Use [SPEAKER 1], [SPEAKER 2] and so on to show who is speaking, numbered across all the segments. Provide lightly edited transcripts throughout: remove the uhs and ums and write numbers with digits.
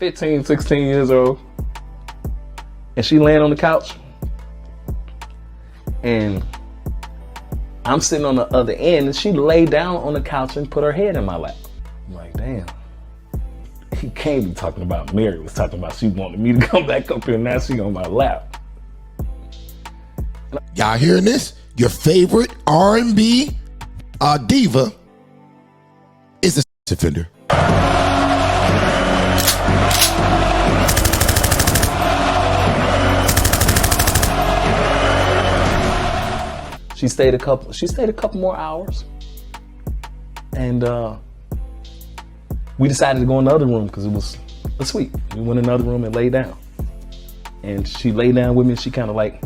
[SPEAKER 1] 15, 16 years old. And she laying on the couch. And I'm sitting on the other end, and she laid down on the couch and put her head in my lap. I'm like, damn. He can't be talking about Mary was talking about she wanted me to come back up here, and now she on my lap.
[SPEAKER 2] Y'all hearing this? Your favorite R&B diva is a offender.
[SPEAKER 1] She stayed a couple more hours, and we decided to go in the other room because it was a suite. We went in the other room and laid down, and she laid down with me. She kind of like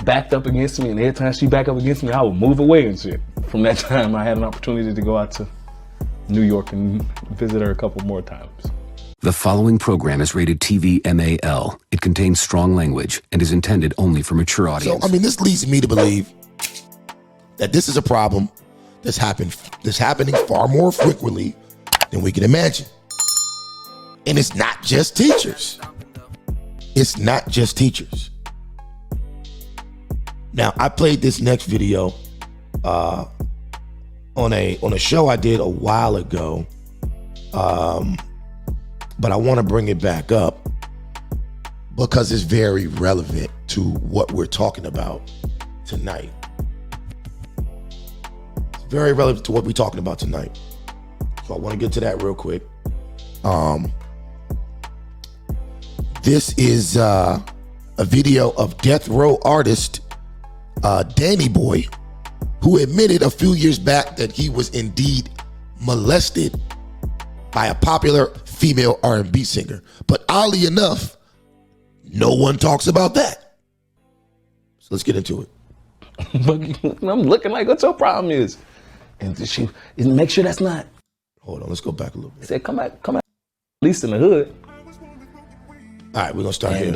[SPEAKER 1] backed up against me, and every time she backed up against me, I would move away and shit. From that time, I had an opportunity to go out to New York and visit her a couple more times.
[SPEAKER 3] The following program is rated TV MAL. It contains strong language and is intended only for mature audience.
[SPEAKER 2] So, I mean, this leads me to believe that this is a problem that's happening far more frequently than we can imagine. And it's not just teachers. It's not just teachers. Now, I played this next video on a show I did a while ago. But I want to bring it back up because it's very relevant to what we're talking about tonight. It's very relevant to what we're talking about tonight. So I want to get to that real quick. This is a video of death row artist Danny Boy, who admitted a few years back that he was indeed molested by a popular female R&B singer. But oddly enough, no one talks about that. So let's get into it.
[SPEAKER 1] I'm looking like, what your problem is? And she make sure that's not.
[SPEAKER 2] Hold on, let's go back a little bit.
[SPEAKER 1] Said, come back, at least in the hood.
[SPEAKER 2] All right, we're gonna start here.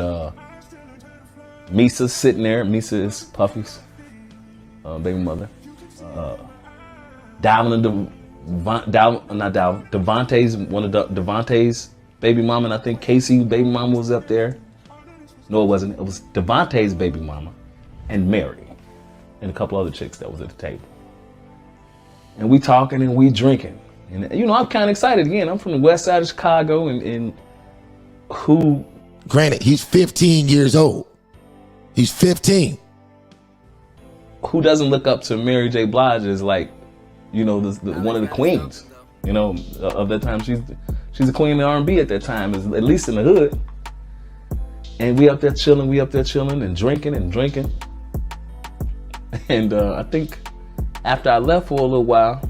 [SPEAKER 1] Misa's sitting there. Misa is Puffy's baby mother. Devontae's one of Devontae's baby mama, and I think Casey's baby mama was up there. No, it wasn't. It was Devontae's baby mama and Mary and a couple other chicks that was at the table. And we talking and we drinking. And you know, I'm kind of excited again. I'm from the west side of Chicago, and who?
[SPEAKER 2] Granted, he's 15 years old. He's 15.
[SPEAKER 1] Who doesn't look up to Mary J. Blige as like, you know, one of the queens, you know, of that time. She's a queen of R&B at that time, at least in the hood. And we up there chilling and drinking. And I think after I left for a little while,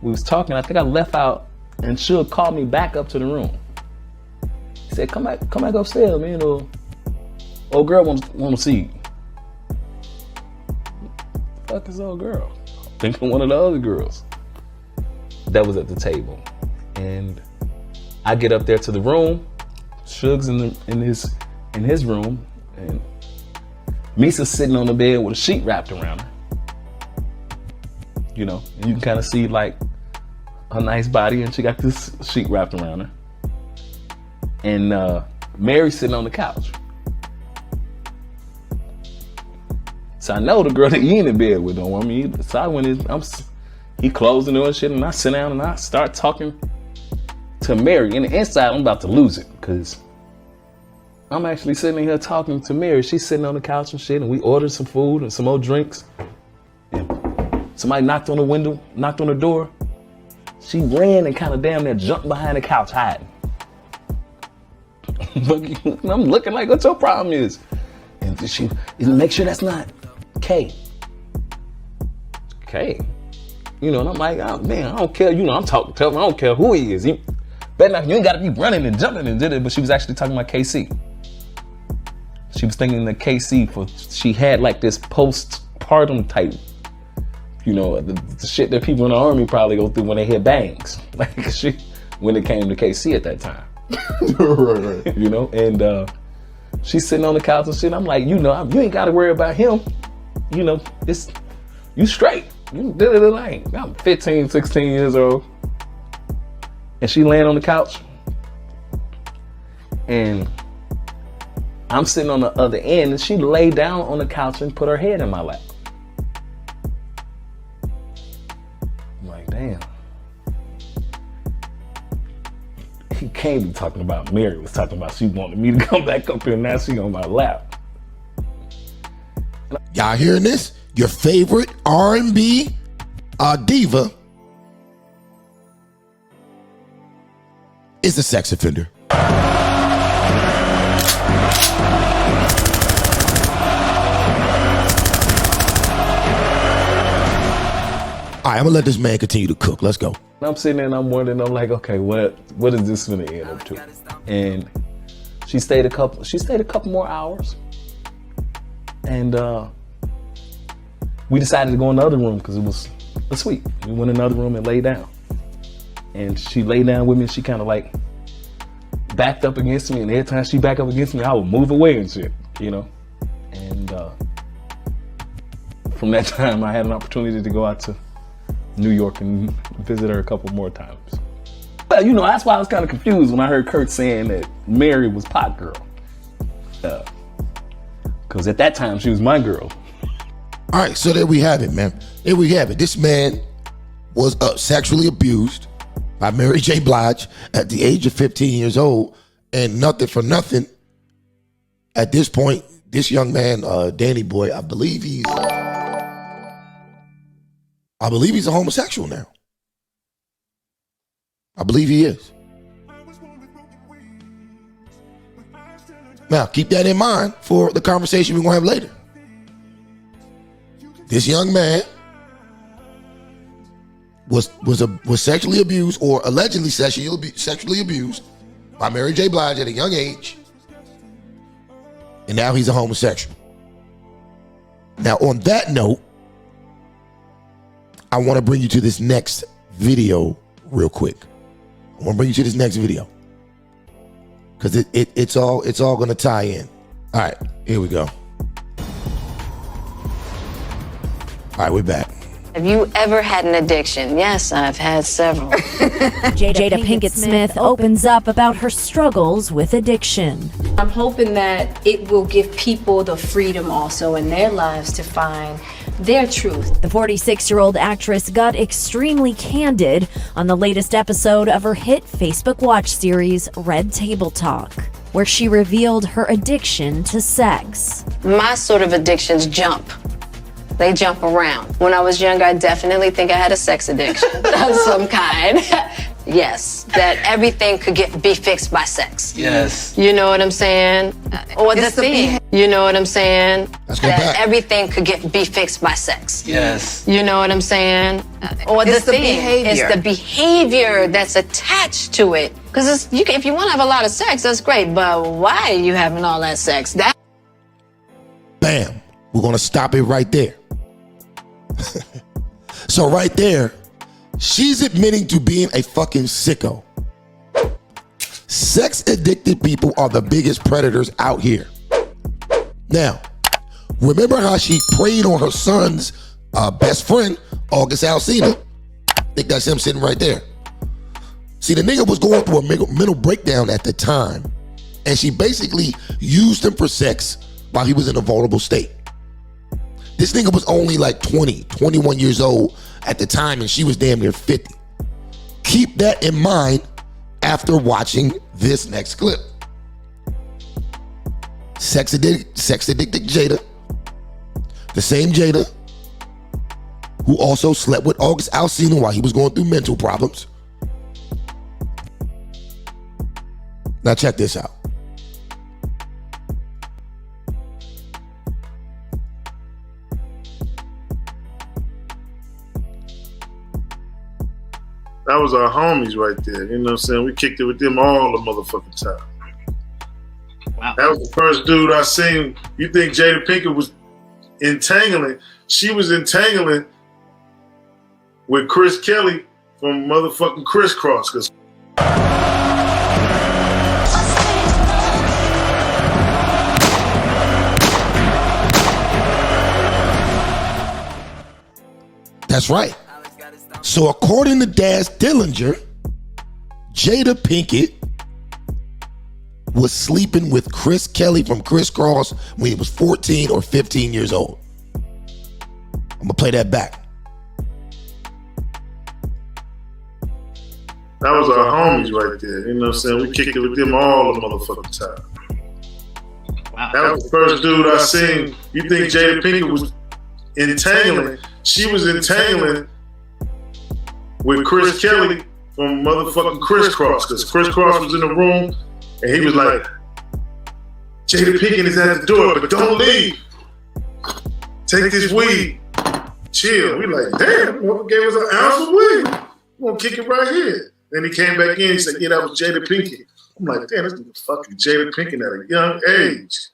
[SPEAKER 1] we was talking. I think I left out, and Suge called me back up to the room. He said, come back upstairs, man. Old girl want to see you. Fuck this old girl. Thinking one of the other girls that was at the table. And I get up there to the room. Suge's in his room, and Misa's sitting on the bed with a sheet wrapped around her. You know, and you can kind of see like her nice body, and she got this sheet wrapped around her. And Mary's sitting on the couch. So I know the girl that he in the bed with don't want me. So I went in, he closed the door and shit, and I sit down and I start talking to Mary. And the inside, I'm about to lose it, because I'm actually sitting here talking to Mary. She's sitting on the couch and shit, and we ordered some food and some more drinks. And somebody knocked on the door. She ran and kind of damn near jumped behind the couch hiding. But I'm looking like, what your problem is? And she make sure that's not K. You know, and I'm like, oh man, I don't care. You know, I'm talking to him. I don't care who he is. You ain't got to be running and jumping and did it. But she was actually talking about KC. She was thinking that KC she had like this postpartum type, you know, the shit that people in the army probably go through when they hit bangs. Like when it came to KC at that time. Right. You know, and she's sitting on the couch and shit. I'm like, you know, you ain't got to worry about him. You know, you straight. You did it like, I'm 15, 16 years old. And she laying on the couch. And I'm sitting on the other end, and she laid down on the couch and put her head in my lap. I'm like, damn. He can't be talking about Mary was talking about she wanted me to come back up here, and now she on my lap.
[SPEAKER 2] Y'all hearing this? Your favorite R&B diva is a sex offender. All right, I'm gonna let this man continue to cook. Let's go.
[SPEAKER 1] I'm sitting there and I'm wondering, I'm like, okay, what is this gonna end up to? And she stayed a couple more hours. And we decided to go in the other room because it was a suite. We went in another room and laid down. And she laid down with me and she kind of like backed up against me, and every time she backed up against me, I would move away and shit, you know? And from that time, I had an opportunity to go out to New York and visit her a couple more times. But, you know, that's why I was kind of confused when I heard Kirk saying that Mary was pot girl. Because at that time, she was my girl.
[SPEAKER 2] All right, so there we have it, man. There we have it. This man was sexually abused by Mary J. Blige at the age of 15 years old, and nothing for nothing. At this point, this young man, Danny Boy, I believe he's a homosexual now. I believe he is. Now, keep that in mind for the conversation we're gonna have later. This young man was sexually abused, or allegedly sexually abused by Mary J. Blige at a young age, and now he's a homosexual. Now, on that note, I want to bring you to this next video real quick. I want to bring you to this next video because it's all going to tie in. All right, here we go. All right, we're back.
[SPEAKER 4] Have you ever had an addiction? Yes, I've had several.
[SPEAKER 5] Jada Pinkett Smith opens up about her struggles with addiction.
[SPEAKER 6] I'm hoping that it will give people the freedom also in their lives to find their truth.
[SPEAKER 5] The 46-year-old actress got extremely candid on the latest episode of her hit Facebook Watch series, Red Table Talk, where she revealed her addiction to sex.
[SPEAKER 4] My sort of addictions jump. They jump around. When I was young, I definitely think I had a sex addiction of some kind. Yes, that everything could be fixed by sex.
[SPEAKER 1] Yes.
[SPEAKER 4] You know what I'm saying? Or the thing. You know what I'm saying?
[SPEAKER 2] Let's go
[SPEAKER 4] that
[SPEAKER 2] back.
[SPEAKER 4] everything could be fixed by sex.
[SPEAKER 1] Yes.
[SPEAKER 4] You know what I'm saying? Or the thing. It's the behavior that's attached to it. Because if you want to have a lot of sex, that's great. But why are you having all that sex?
[SPEAKER 2] Bam. We're going to stop it right there. So right there, she's admitting to being a fucking sicko. Sex addicted people are the biggest predators out here. Now, remember how she preyed on her son's best friend, August Alsina? I think that's him sitting right there. See, the nigga was going through a mental breakdown at the time, and she basically used him for sex while he was in a vulnerable state. This nigga was only like 20, 21 years old at the time, and she was damn near 50. Keep that in mind after watching this next clip. Sex addicted Jada, the same Jada who also slept with August Alsina while he was going through mental problems. Now check this out.
[SPEAKER 7] That was our homies right there. You know what I'm saying? We kicked it with them all the motherfucking time. Wow. That was the first dude I seen. You think Jada Pinkett was entangling? She was entangling with Chris Kelly from motherfucking Crisscross. Cause
[SPEAKER 2] that's right. So according to Daz Dillinger, Jada Pinkett was sleeping with Chris Kelly from Criss Cross when he was 14 or 15 years old. I'm gonna play that back.
[SPEAKER 7] That was our homies right there. You know what I'm saying? We kicked it with them all the motherfucking time. Wow. That was the first dude I seen. You think Jada Pinkett was entangling? She was entangling with Chris Kelly from motherfucking Criss Cross, because Criss Cross was in the room and he was like, Jada Pinkett is at the door, but don't leave. Take this weed. Chill. We like, damn, whoever gave us an ounce of weed, we're gonna kick it right here. Then he came back in, he said, yeah, that was Jada Pinkett. I'm like, damn, this is fucking Jada Pinkett at a young age.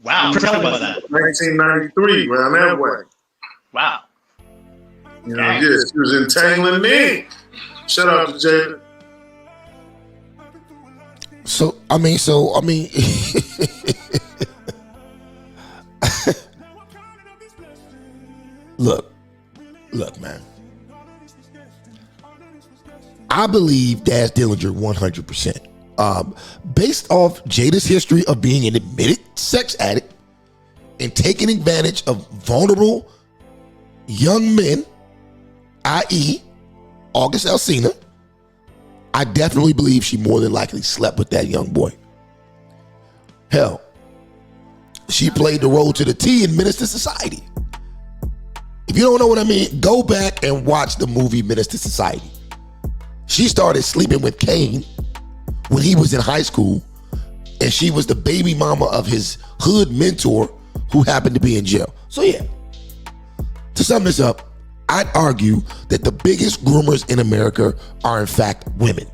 [SPEAKER 8] Wow, tell me about that.
[SPEAKER 7] 1993, around that way.
[SPEAKER 8] Wow.
[SPEAKER 7] You know, yes, she was entangling me. Shout out to Jada.
[SPEAKER 2] So I mean, look, man. I believe Daz Dillinger 100%. Based off Jada's history of being an admitted sex addict and taking advantage of vulnerable young men, i.e. August Alsina, I definitely believe she more than likely slept with that young boy. Hell, she played the role to the T in Menace to Society. If you don't know what I mean, go back and watch the movie Menace to Society. She started sleeping with Kane when he was in high school, and she was the baby mama of his hood mentor who happened to be in jail. So yeah, to sum this up, I'd argue that the biggest groomers in America are in fact women.